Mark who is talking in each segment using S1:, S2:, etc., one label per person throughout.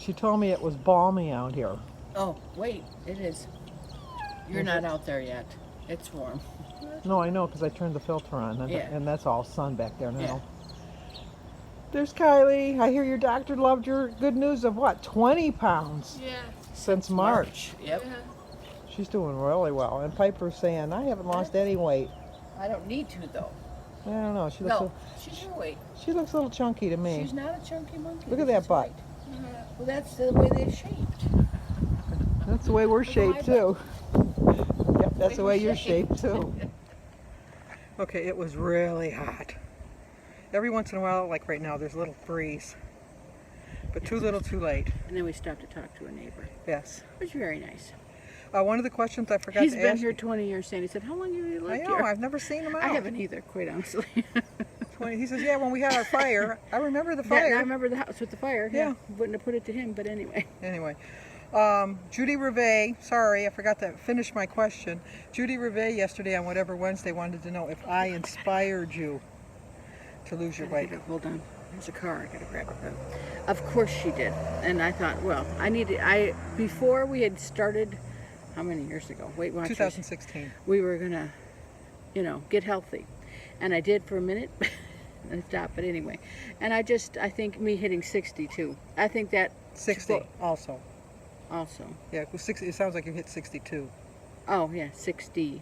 S1: She told me it was balmy out here.
S2: Oh, wait, it is. You're
S1: Is
S2: not
S1: it?
S2: out there yet. It's warm.
S1: No, I know because I turned the filter on,
S2: Yeah,
S1: and that's all sun back there
S2: yeah.
S1: now. There's Kylie. I hear your doctor loved your good news of what, 20 pounds
S3: Yeah.
S1: since
S2: Since
S1: March.
S2: Yep.
S3: Yeah.
S1: She's doing really well. And Piper's saying, I haven't lost
S2: That's,
S1: any weight.
S2: I don't need to though.
S1: I don't know.
S2: No, she's her weight.
S1: She looks a little chunky to me.
S2: She's not a chunky monkey.
S1: Look at
S2: This
S1: that
S2: is
S1: butt.
S2: right. Well, that's the way they're shaped.
S1: That's the way we're
S2: Look at
S1: shaped
S2: my
S1: too. Yep, that's the way
S2: we're
S1: you're shaped too. Okay, it was really hot. Every once in a while, like right now, there's a little breeze. But too little, too late.
S2: And then we stopped to talk to a neighbor.
S1: Yes.
S2: It was very nice.
S1: One of the questions I forgot
S2: He's
S1: to
S2: been
S1: ask.
S2: here 20 years, Sandy said, how long have you
S1: I
S2: lived
S1: know,
S2: here?
S1: I've never seen him out.
S2: I haven't either, quite honestly.
S1: 20, he says, yeah, when we had our fire. I remember the
S2: I
S1: fire.
S2: remember the house with the fire.
S1: Yeah.
S2: Wouldn't have put it to him, but anyway.
S1: Anyway, Judy Rivet, sorry, I forgot to finish my question. Judy Rivet yesterday on Whatever Wednesday wanted to know if I inspired you to lose your weight.
S2: Hold on. There's a car. I gotta grab it. Of course she did. And I thought, well, before we had started, how many years ago? Weight Watchers.
S1: 2016.
S2: We were gonna, get healthy. And I did for a minute and stopped, but anyway. And I think me hitting 60 too. I think that
S1: 60 also.
S2: also.
S1: Yeah, 60, it sounds like you hit 62.
S2: Oh yeah, 60.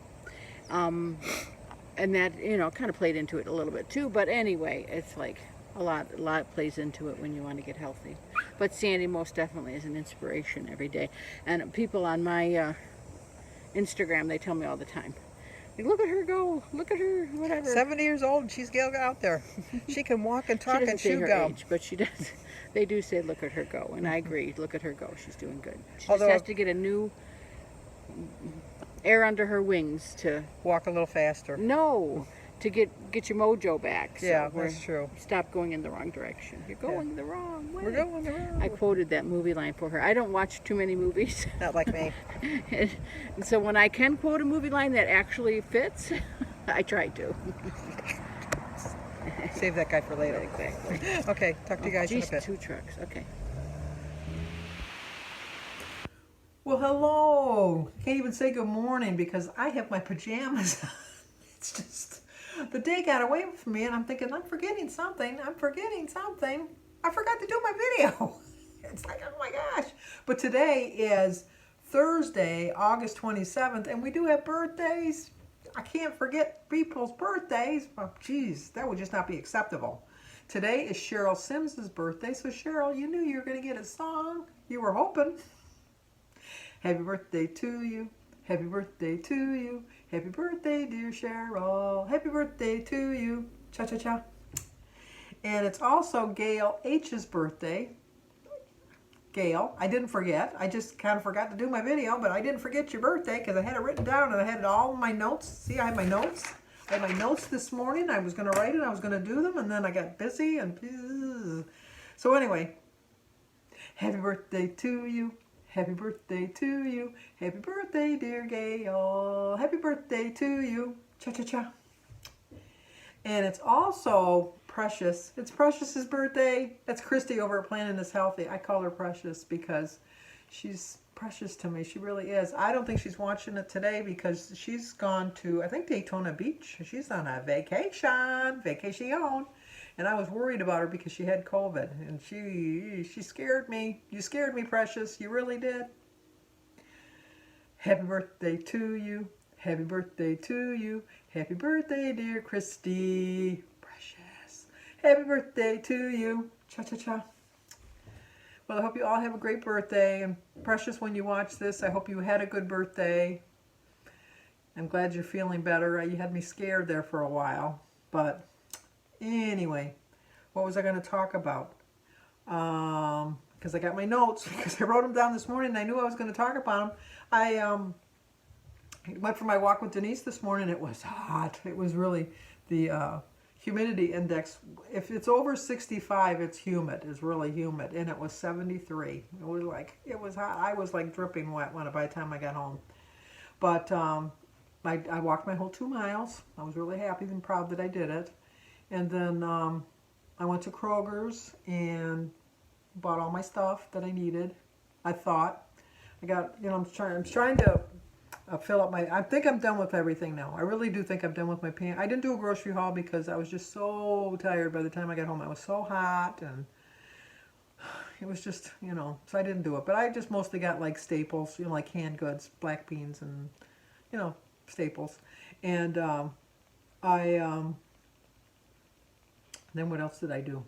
S2: And that, kind of played into it a little bit too. But anyway, it's like a lot plays into it when you want to get healthy. But Sandy most definitely is an inspiration every day. And people on my Instagram, they tell me all the time, like, look at her go, look at her, whatever.
S1: 70 years old and she's still out there. She can walk and talk and chew
S2: her
S1: gum.
S2: age, but she does. They do say, look at her go, and I agree. Look at her go. She's doing good. She
S1: Although,
S2: just has to get a new air under her wings to
S1: walk a little faster.
S2: No, to get your mojo back. So
S1: Yeah, that's true.
S2: Stop going in the wrong direction. You're going the wrong way.
S1: We're going the wrong way.
S2: I quoted that movie line for her. I don't watch too many movies.
S1: Not like me.
S2: And so when I can quote a movie line that actually fits, I try to.
S1: Save that guy for later.
S2: Exactly.
S1: Okay, talk to you guys in a bit.
S2: 2 trucks. Okay.
S1: Well, hello. Can't even say good morning because I have my pajamas on. It's just, the day got away from me and I'm thinking, I'm forgetting something. I forgot to do my video. It's like, oh my gosh. But today is Thursday, August 27th, and we do have birthdays. I can't forget people's birthdays. Oh, geez, that would just not be acceptable. Today is Cheryl Sims's birthday. So Cheryl, you knew you were going to get a song. You were hoping. Happy birthday to you. Happy birthday to you. Happy birthday, dear Cheryl. Happy birthday to you. Cha-cha-cha. And it's also Gail H's birthday. Gail, I didn't forget. I just kind of forgot to do my video, but I didn't forget your birthday because I had it written down and I had it all in my notes. See, I had my notes. I had my notes this morning. I was going to write it. I was going to do them, and then I got busy. And so anyway, happy birthday to you. Happy birthday to you. Happy birthday, dear Gail. Happy birthday to you. Cha-cha-cha. And it's also Precious. It's Precious's birthday. That's Christy over at Planning is Healthy. I call her Precious because she's precious to me. She really is. I don't think she's watching it today because she's gone to, I think, Daytona Beach. She's on a vacation. And I was worried about her because she had COVID. And she scared me. You scared me, Precious. You really did. Happy birthday to you. Happy birthday to you. Happy birthday, dear Christy. Precious. Happy birthday to you. Cha-cha-cha. Well, I hope you all have a great birthday. And Precious, when you watch this, I hope you had a good birthday. I'm glad you're feeling better. You had me scared there for a while. But anyway, what was I going to talk about? Because I got my notes, because I wrote them down this morning and I knew I was going to talk about them. I went for my walk with Denise this morning. It was hot. It was really, the humidity index, if it's over 65, it's humid. It's really humid. And it was 73. It was hot. I was like dripping wet by the time I got home. But I walked my whole 2 miles. I was really happy and proud that I did it. And then I went to Kroger's and bought all my stuff that I needed. I thought I got, I'm trying to fill up my. I think I'm done with everything now. I really do think I'm done with my pan. I didn't do a grocery haul because I was just so tired by the time I got home. I was so hot and it was just, so I didn't do it. But I just mostly got like staples, like canned goods, black beans and, staples. And I, then what else did I do?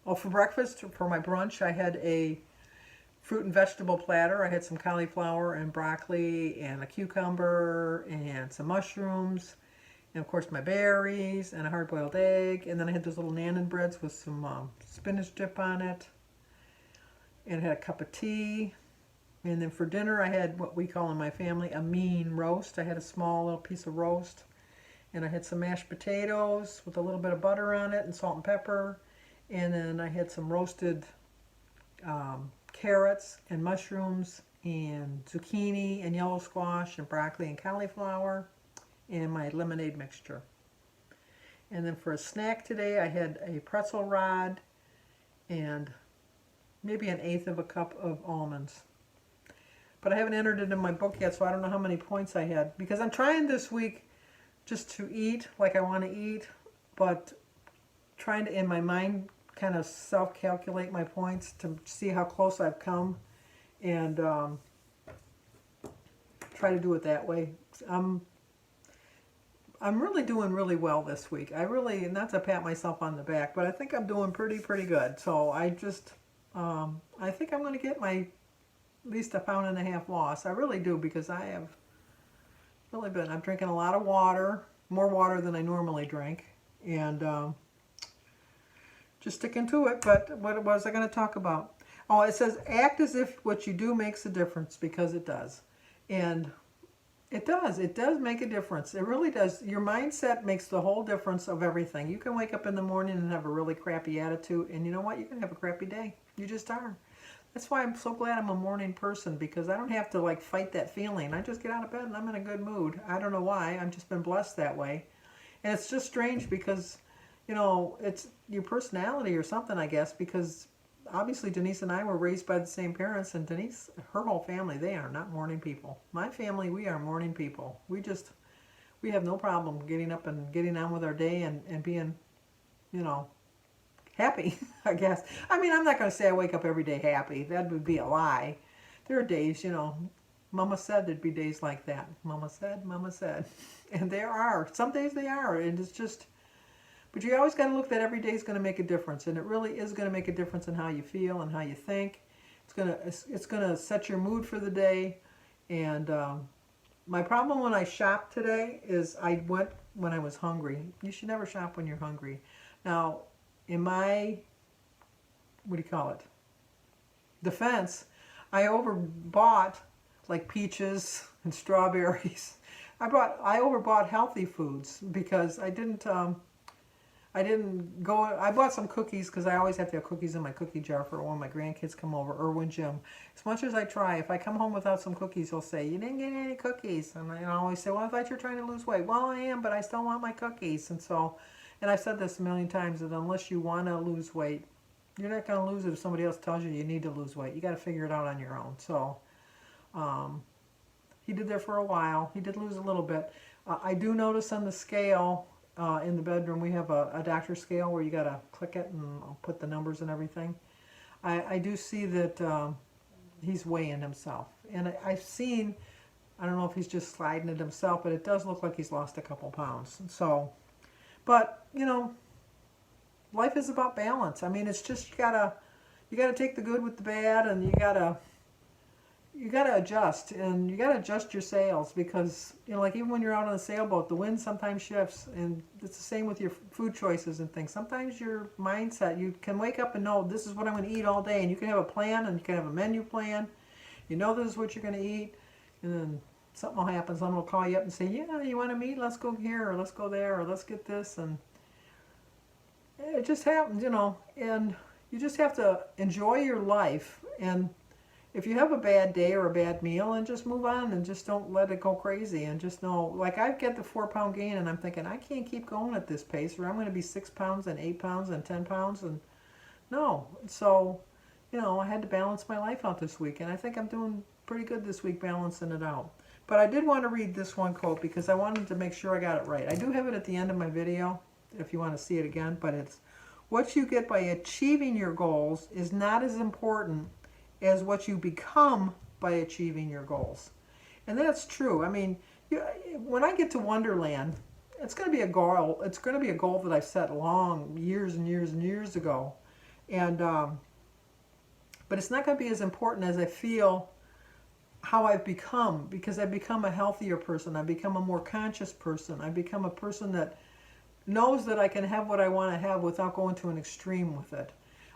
S1: Oh, for breakfast, for my brunch, I had a fruit and vegetable platter. I had some cauliflower and broccoli and a cucumber and some mushrooms. And of course my berries and a hard-boiled egg. And then I had those little Nannan breads with some spinach dip on it. And I had a cup of tea. And then for dinner I had what we call in my family a mean roast. I had a small little piece of roast. And I had some mashed potatoes with a little bit of butter on it and salt and pepper. And then I had some roasted carrots and mushrooms and zucchini and yellow squash and broccoli and cauliflower and my lemonade mixture. And then for a snack today I had a pretzel rod and maybe an eighth of a cup of almonds. But I haven't entered it in my book yet, so I don't know how many points I had. Because I'm trying this week just to eat like I want to eat, but trying to, in my mind, kind of self-calculate my points to see how close I've come and try to do it that way. I'm really doing really well this week. I really, not to pat myself on the back, but I think I'm doing pretty good. So I just, I think I'm going to get my at least 1.5 pounds loss. I really do, because I have really been, I'm drinking a lot of water, more water than I normally drink, and just sticking to it. But what was I going to talk about? Oh, it says act as if what you do makes a difference, because it does. And it does. It does make a difference. It really does. Your mindset makes the whole difference of everything. You can wake up in the morning and have a really crappy attitude, and you know what? You can have a crappy day. You just are. That's why I'm so glad I'm a morning person, because I don't have to like fight that feeling. I just get out of bed and I'm in a good mood. I don't know why. I've just been blessed that way. And it's just strange because, it's your personality or something, I guess, because obviously Denise and I were raised by the same parents, and Denise, her whole family, they are not morning people. My family, we are morning people. We have no problem getting up and getting on with our day and being, happy, I guess. I mean, I'm not going to say I wake up every day happy. That would be a lie. There are days, Mama said there'd be days like that. Mama said. And there are. Some days they are. And it's just, but you always got to look that every day is going to make a difference. And it really is going to make a difference in how you feel and how you think. It's going to set your mood for the day. And my problem when I shopped today is I went when I was hungry. You should never shop when you're hungry. Now, in my, defense, I overbought like peaches and strawberries. I overbought healthy foods because I bought some cookies because I always have to have cookies in my cookie jar for when my grandkids come over, or when Jim. As much as I try, if I come home without some cookies, he'll say, "You didn't get any cookies." And I always say, "Well, I thought you were trying to lose weight." "Well, I am, but I still want my cookies." And I've said this a million times, that unless you want to lose weight, you're not going to lose it if somebody else tells you you need to lose weight. You got to figure it out on your own. So he did there for a while. He did lose a little bit. I do notice on the scale in the bedroom, we have a doctor's scale where you got to click it and put the numbers and everything. I do see that he's weighing himself. And I've seen, I don't know if he's just sliding it himself, but it does look like he's lost a couple pounds. So, but, life is about balance. I mean, it's just you gotta take the good with the bad, and you gotta adjust, and you gotta adjust your sails, because like even when you're out on a sailboat, the wind sometimes shifts, and it's the same with your food choices and things. Sometimes your mindset, you can wake up and know this is what I'm going to eat all day, and you can have a plan, and you can have a menu plan. This is what you're going to eat, and then something will happen. Someone will call you up and say, "Yeah, you want to meet? Let's go here, or let's go there, or let's get this," and it just happens, and you just have to enjoy your life. And if you have a bad day or a bad meal, and just move on, and just don't let it go crazy, and just know, like I get the 4-pound gain, and I'm thinking I can't keep going at this pace, or I'm going to be 6 pounds and 8 pounds and 10 pounds, and no. So I had to balance my life out this week, and I think I'm doing pretty good this week balancing it out. But I did want to read this one quote because I wanted to make sure I got it right. I do have it at the end of my video if you want to see it again, but it's, what you get by achieving your goals is not as important as what you become by achieving your goals. And that's true. I mean, when I get to Wonderland, it's going to be a goal. It's going to be a goal that I set long years and years and years ago, and but it's not going to be as important as I feel how I've become, because I've become a healthier person. I've become a more conscious person. I've become a person that knows that I can have what I want to have without going to an extreme with it.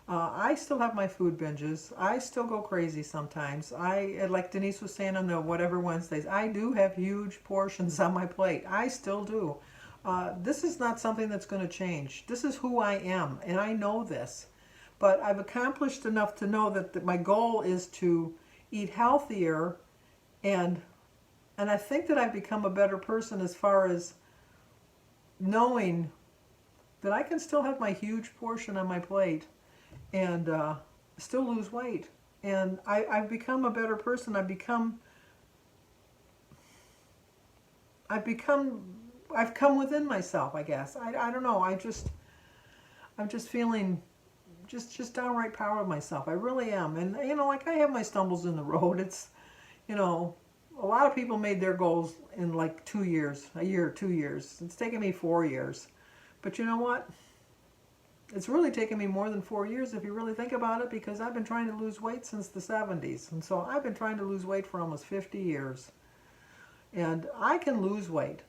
S1: I still have my food binges. I still go crazy sometimes. Like Denise was saying on the Whatever Wednesdays, I do have huge portions on my plate. I still do. This is not something that's going to change. This is who I am, and I know this. But I've accomplished enough to know that my goal is to eat healthier, and I think that I've become a better person as far as knowing that I can still have my huge portion on my plate and still lose weight. And I've become a better person. I've come within myself, I guess. I don't know. I'm just feeling just downright proud of myself. I really am. And like, I have my stumbles in the road. It's, a lot of people made their goals in like 2 years, a year, 2 years. It's taken me 4 years. But you know what? It's really taken me more than 4 years if you really think about it, because I've been trying to lose weight since the 70s. And so I've been trying to lose weight for almost 50 years. And I can lose weight.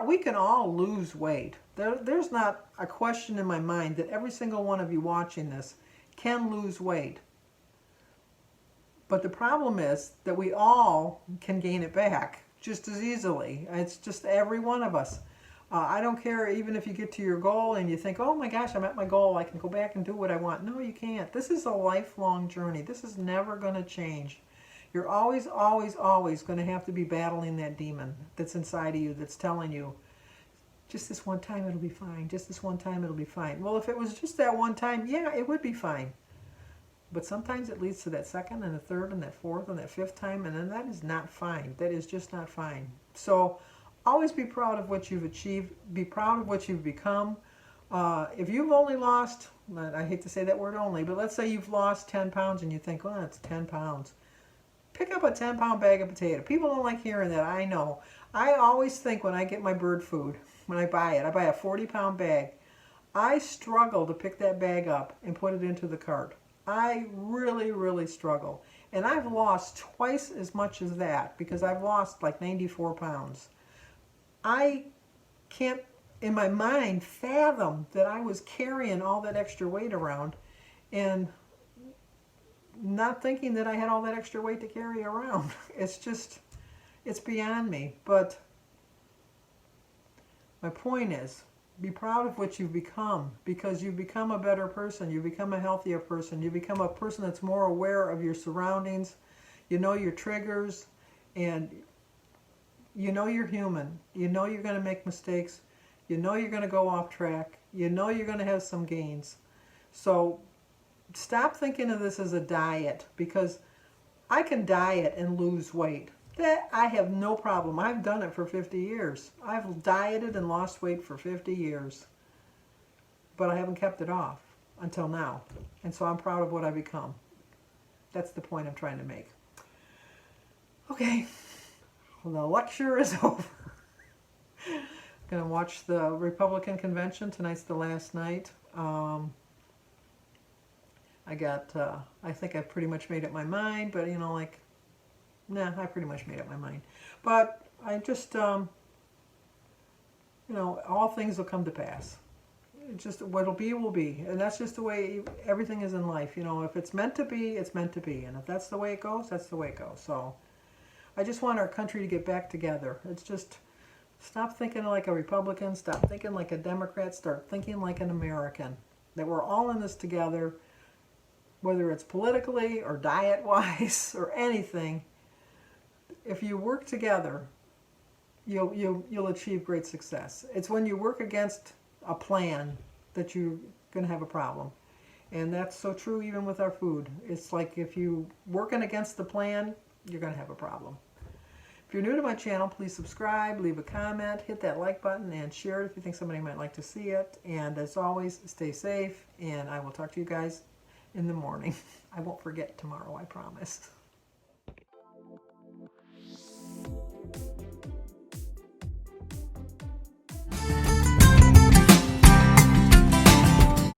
S1: We can all lose weight. There's not a question in my mind that every single one of you watching this can lose weight. But the problem is that we all can gain it back just as easily. It's just every one of us. I don't care even if you get to your goal and you think, oh my gosh, I'm at my goal, I can go back and do what I want. No, you can't. This is a lifelong journey. This is never going to change. You're always, always, always going to have to be battling that demon that's inside of you that's telling you, just this one time it'll be fine. Just this one time it'll be fine. Well, if it was just that one time, yeah, it would be fine. But sometimes it leads to that second and the third and that fourth and that fifth time, and then that is not fine. That is just not fine. So always be proud of what you've achieved. Be proud of what you've become. If you've only lost, I hate to say that word only, but let's say you've lost 10 pounds and you think, oh, that's 10 pounds. Pick up a 10-pound bag of potato. People don't like hearing that, I know. I always think when I get my bird food, when I buy it, I buy a 40-pound bag. I struggle to pick that bag up and put it into the cart. I really, really struggle. And I've lost twice as much as that because I've lost like 94 pounds. I can't, in my mind, fathom that I was carrying all that extra weight around and not thinking that I had all that extra weight to carry around. It's beyond me. But my point is, be proud of what you've become, because you've become a better person. You've become a healthier person. You become a person that's more aware of your surroundings. You know your triggers, and you know you're human. You know you're going to make mistakes. You know you're going to go off track. You know you're going to have some gains. So stop thinking of this as a diet, because I can diet and lose weight. That I have no problem. I've done it for 50 years. I've dieted and lost weight for 50 years. But I haven't kept it off until now. And so I'm proud of what I've become. That's the point I'm trying to make. Okay. Well, the lecture is over. I'm going to watch the Republican convention. Tonight's the last night. I think I've pretty much made up my mind, but nah, I pretty much made up my mind. But I just, all things will come to pass. Just what'll be will be. And that's just the way everything is in life. If it's meant to be, it's meant to be. And if that's the way it goes, that's the way it goes. So I just want our country to get back together. It's just, stop thinking like a Republican, stop thinking like a Democrat, start thinking like an American. That we're all in this together, whether it's politically or diet-wise or anything. If you work together, you'll achieve great success. It's when you work against a plan that you're going to have a problem. And that's so true even with our food. It's like if you're working against the plan, you're going to have a problem. If you're new to my channel, please subscribe, leave a comment, hit that like button, and share it if you think somebody might like to see it. And as always, stay safe, and I will talk to you guys in the morning. I won't forget tomorrow, I promise.